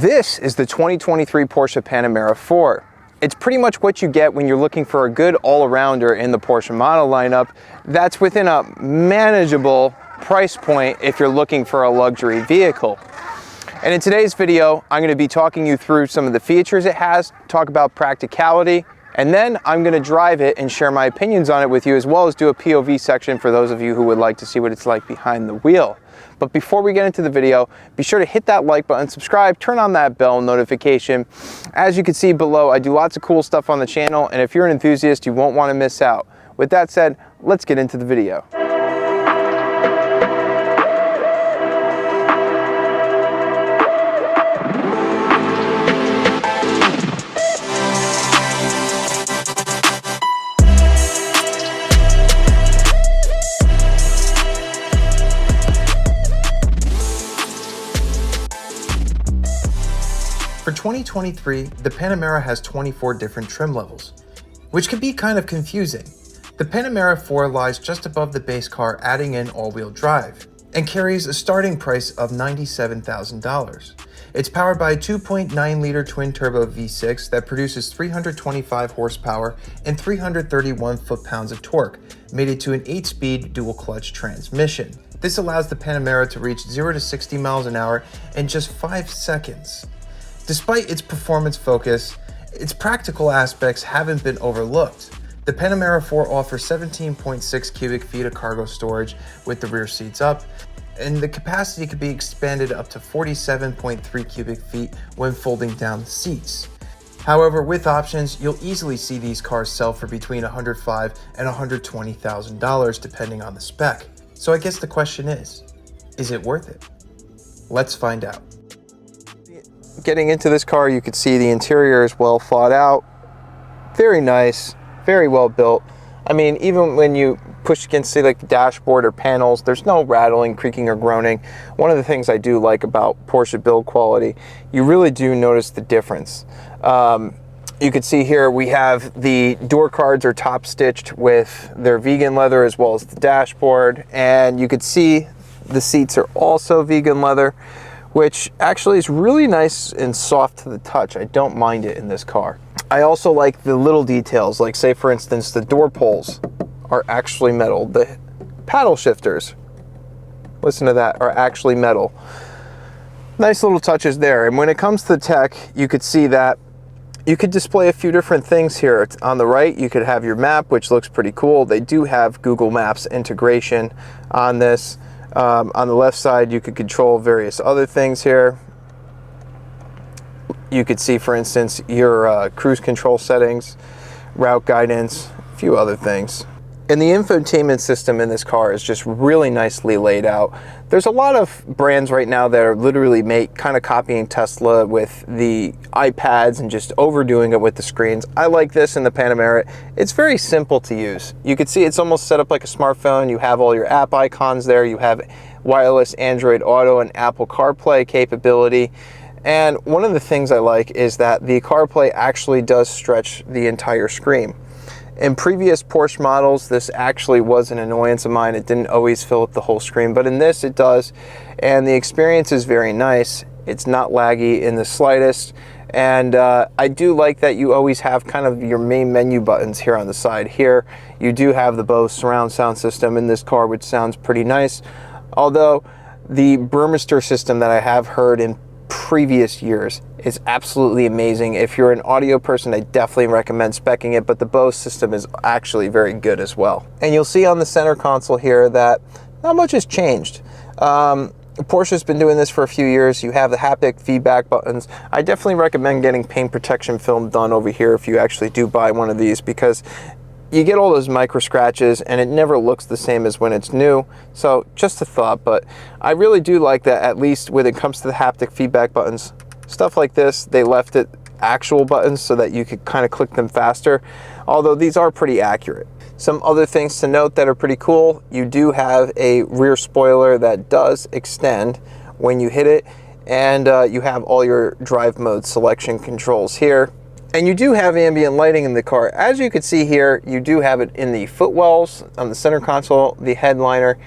This is the 2023 Porsche Panamera 4. It's pretty much what you get when you're looking for a good all-arounder in the Porsche model lineup that's within a manageable price point if you're looking for a luxury vehicle. And in today's video, I'm going to be talking you through some of the features it has, talk about practicality, and then I'm going to drive it and share my opinions on it with you, as well as do a POV section for those of you who would like to see what it's like behind the wheel. But before we get into the video, be sure to hit that like button, subscribe, turn on that bell notification. As you can see below, I do lots of cool stuff on the channel, and if you're an enthusiast, you won't want to miss out. With that said, let's get into the video. For 2023, the Panamera has 24 different trim levels, which can be kind of confusing. The Panamera 4 lies just above the base car, adding in all-wheel drive, and carries a starting price of $97,000. It's powered by a 2.9-liter twin-turbo V6 that produces 325 horsepower and 331 foot-pounds of torque, mated to an 8-speed dual-clutch transmission. This allows the Panamera to reach 0 to 60 miles an hour in just 5 seconds. Despite its performance focus, its practical aspects haven't been overlooked. The Panamera 4 offers 17.6 cubic feet of cargo storage with the rear seats up, and the capacity could be expanded up to 47.3 cubic feet when folding down the seats. However, with options, you'll easily see these cars sell for between $105,000 and $120,000 depending on the spec. So I guess the question is it worth it? Let's find out. Getting into this car, you can see the interior is well thought out, very nice, very well built. I mean, even when you push against, say, like the dashboard or panels, there's no rattling, creaking, or groaning. One of the things I do like about Porsche build quality, you really do notice the difference. You can see here we have the door cards are top stitched with their vegan leather, as well as the dashboard, and you could see the seats are also vegan leather, which actually is really nice and soft to the touch. I don't mind it in this car. I also like the little details, like, say for instance, the door pulls are actually metal. The paddle shifters, listen to that, are actually metal. Nice little touches there. And when it comes to the tech, you could see that you could display a few different things here. On the right, you could have your map, which looks pretty cool. They do have Google Maps integration on this. On the left side, you could control various other things here. You could see, for instance, your cruise control settings, route guidance, a few other things. And the infotainment system in this car is just really nicely laid out. There's a lot of brands right now that are literally kind of copying Tesla with the iPads and just overdoing it with the screens. I like this in the Panamera. It's very simple to use. You can see it's almost set up like a smartphone. You have all your app icons there. You have wireless Android Auto and Apple CarPlay capability. And one of the things I like is that the CarPlay actually does stretch the entire screen. In previous Porsche models, this actually was an annoyance of mine. It didn't always fill up the whole screen, but in this it does, and the experience is very nice. It's not laggy in the slightest, and I do like that you always have kind of your main menu buttons here on the side. Here, you do have the Bose surround sound system in this car, which sounds pretty nice, although the Burmester system that I have heard in previous years is absolutely amazing. If you're an audio person, I definitely recommend speccing it, but the Bose system is actually very good as well. And you'll see on the center console here that not much has changed. Porsche's been doing this for a few years. You have the haptic feedback buttons. I definitely recommend getting paint protection film done over here if you actually do buy one of these, because you get all those micro scratches and it never looks the same as when it's new. So just a thought, but I really do like that, at least when it comes to the haptic feedback buttons. Stuff like this, they left it actual buttons so that you could kind of click them faster, although these are pretty accurate. Some other things to note that are pretty cool: you do have a rear spoiler that does extend when you hit it, and you have all your drive mode selection controls here. And you do have ambient lighting in the car. As you can see here, you do have it in the footwells on the center console, the headliner.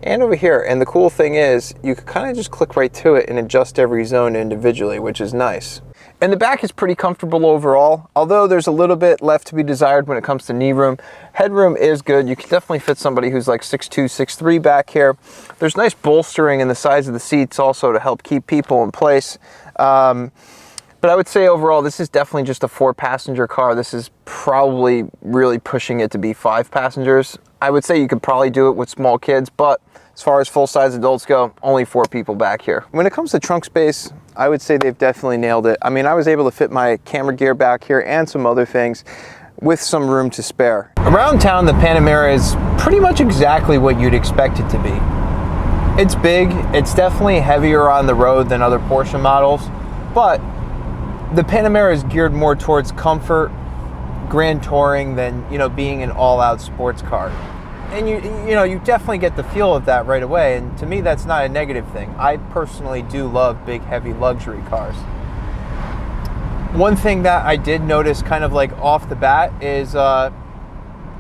and over here. And the cool thing is you can kind of just click right to it and adjust every zone individually, which is nice. And the back is pretty comfortable overall, although there's a little bit left to be desired when it comes to knee room. Headroom is good. You can definitely fit somebody who's like 6'2", 6'3" back here. There's nice bolstering in the sides of the seats also to help keep people in place. But I would say overall, this is definitely just a 4-passenger car. This is probably really pushing it to be 5 passengers. I would say you could probably do it with small kids, but as far as full-size adults go, only 4 people back here. When it comes to trunk space, I would say they've definitely nailed it. I mean, I was able to fit my camera gear back here and some other things with some room to spare. Around town, the Panamera is pretty much exactly what you'd expect it to be. It's big, it's definitely heavier on the road than other Porsche models, but the Panamera is geared more towards comfort, grand touring than, you know, being an all-out sports car. And you definitely get the feel of that right away, and to me that's not a negative thing. I personally do love big, heavy luxury cars. One thing that I did notice kind of like off the bat is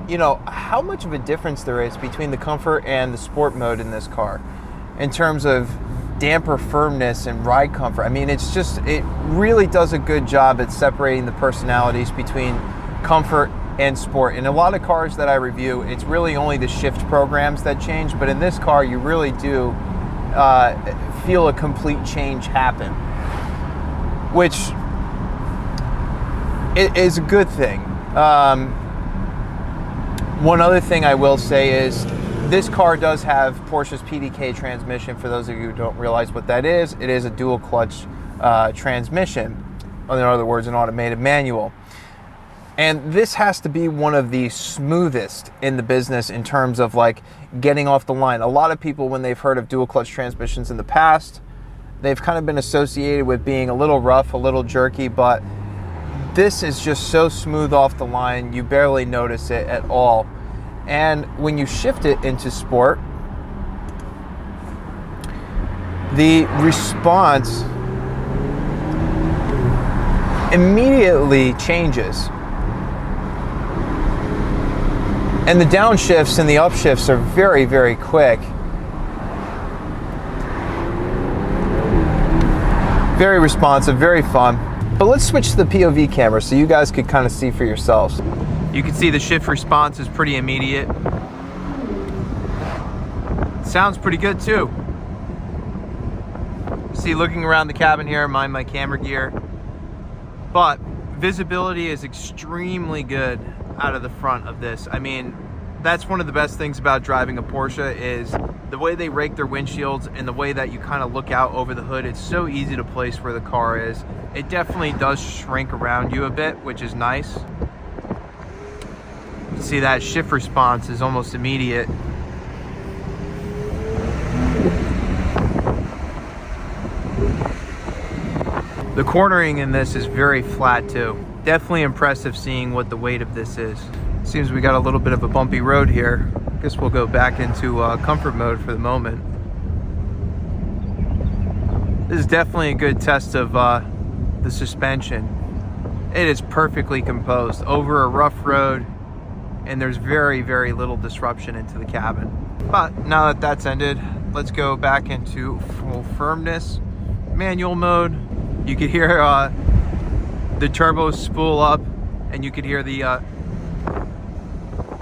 you know, how much of a difference there is between the comfort and the sport mode in this car in terms of damper firmness and ride comfort. I mean, it's just, it really does a good job at separating the personalities between comfort and sport. In a lot of cars that I review, it's really only the shift programs that change, but in this car you really do feel a complete change happen, which is a good thing. One other thing I will say is this car does have Porsche's PDK transmission. For those of you who don't realize what that is, it is a dual clutch transmission. In other words, an automated manual. And this has to be one of the smoothest in the business in terms of like getting off the line. A lot of people, when they've heard of dual clutch transmissions in the past, they've kind of been associated with being a little rough, a little jerky, but this is just so smooth off the line, you barely notice it at all. And when you shift it into sport, the response immediately changes. And the downshifts and the upshifts are very, very quick. Very responsive, very fun. But let's switch to the POV camera so you guys could kind of see for yourselves. You can see the shift response is pretty immediate. Sounds pretty good too. See, looking around the cabin here, mind my camera gear. But visibility is extremely good out of the front of this. I mean, that's one of the best things about driving a Porsche is the way they rake their windshields and the way that you kind of look out over the hood. It's so easy to place where the car is. It definitely does shrink around you a bit, which is nice. You see that shift response is almost immediate. The cornering in this is very flat too. Definitely impressive seeing what the weight of this is. Seems we got a little bit of a bumpy road here. Guess we'll go back into comfort mode for the moment. This is definitely a good test of the suspension. It is perfectly composed over a rough road, and there's very, very little disruption into the cabin. But now that that's ended, let's go back into full firmness manual mode. You could hear the turbos spool up, and you could hear the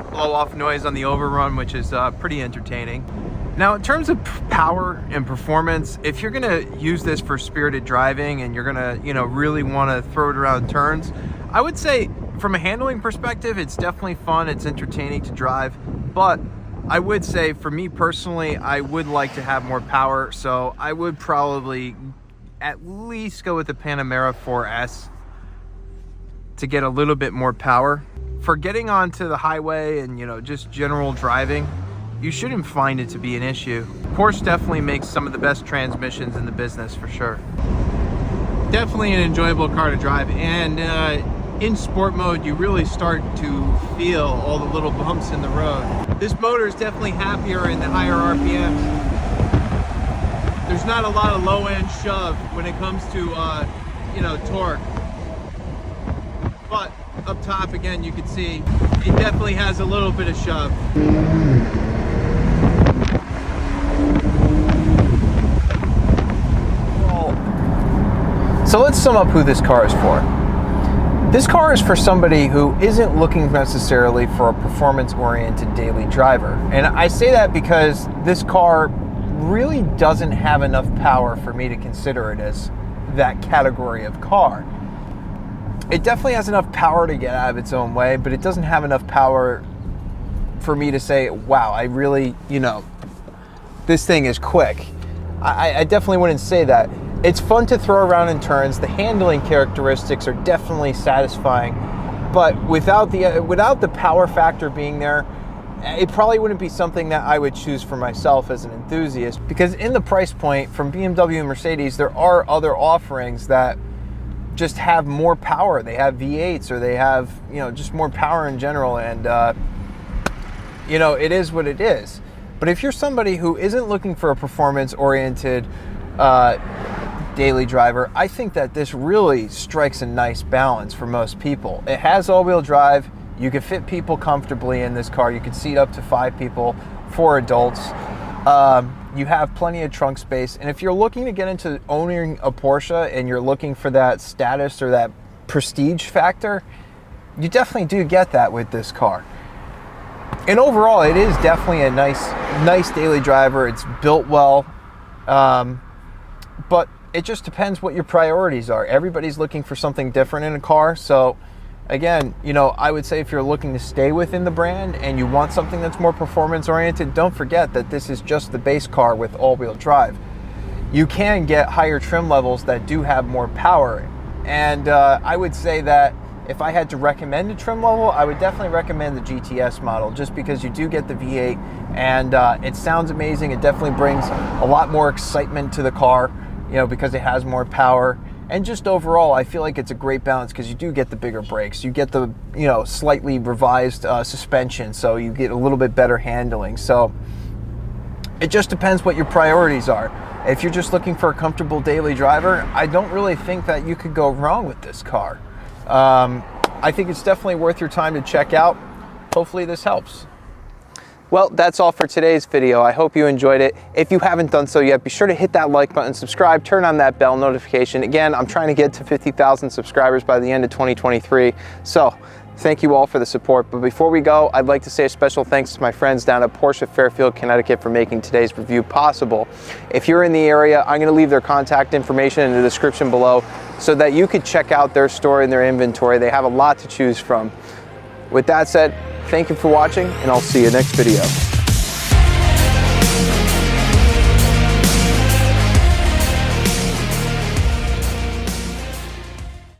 blow off noise on the overrun, which is pretty entertaining. Now, in terms of power and performance, if you're gonna use this for spirited driving and you're gonna, you know, really wanna throw it around turns, I would say from a handling perspective, it's definitely fun, it's entertaining to drive, but I would say for me personally, I would like to have more power, so I would probably at least go with the Panamera 4S to get a little bit more power. For getting onto the highway and, you know, just general driving, you shouldn't find it to be an issue. Porsche definitely makes some of the best transmissions in the business for sure. Definitely an enjoyable car to drive, and in sport mode you really start to feel all the little bumps in the road. This motor is definitely happier in the higher RPMs. There's not a lot of low-end shove when it comes to you know, torque. But up top again, you can see it definitely has a little bit of shove. So let's sum up who this car is for. This car is for somebody who isn't looking necessarily for a performance-oriented daily driver. And I say that because this car really doesn't have enough power for me to consider it as that category of car. It definitely has enough power to get out of its own way, but it doesn't have enough power for me to say, wow, I really, this thing is quick. I definitely wouldn't say that. It's fun to throw around in turns. The handling characteristics are definitely satisfying, but without the power factor being there, it probably wouldn't be something that I would choose for myself as an enthusiast, because in the price point from BMW and Mercedes, there are other offerings that just have more power. They have V8s, or they have, just more power in general, and it is what it is. But if you're somebody who isn't looking for a performance-oriented daily driver, I think that this really strikes a nice balance for most people. It has all-wheel drive. You can fit people comfortably in this car. You can seat up to 5 people, 4 adults. You have plenty of trunk space. And if you're looking to get into owning a Porsche and you're looking for that status or that prestige factor, you definitely do get that with this car. And overall, it is definitely a nice daily driver. It's built well, but it just depends what your priorities are. Everybody's looking for something different in a car. So again, I would say if you're looking to stay within the brand and you want something that's more performance oriented, don't forget that this is just the base car with all-wheel drive. You can get higher trim levels that do have more power. And I would say that if I had to recommend a trim level, I would definitely recommend the GTS model, just because you do get the V8 and it sounds amazing. It definitely brings a lot more excitement to the car, because it has more power. And just overall, I feel like it's a great balance because you do get the bigger brakes. You get the, slightly revised suspension, so you get a little bit better handling. So it just depends what your priorities are. If you're just looking for a comfortable daily driver, I don't really think that you could go wrong with this car. I think it's definitely worth your time to check out. Hopefully this helps. Well, that's all for today's video. I hope you enjoyed it. If you haven't done so yet, be sure to hit that like button, subscribe, turn on that bell notification. Again, I'm trying to get to 50,000 subscribers by the end of 2023. So thank you all for the support. But before we go, I'd like to say a special thanks to my friends down at Porsche of Fairfield, Connecticut for making today's review possible. If you're in the area, I'm gonna leave their contact information in the description below so that you could check out their store and their inventory. They have a lot to choose from. With that said, thank you for watching, and I'll see you next video.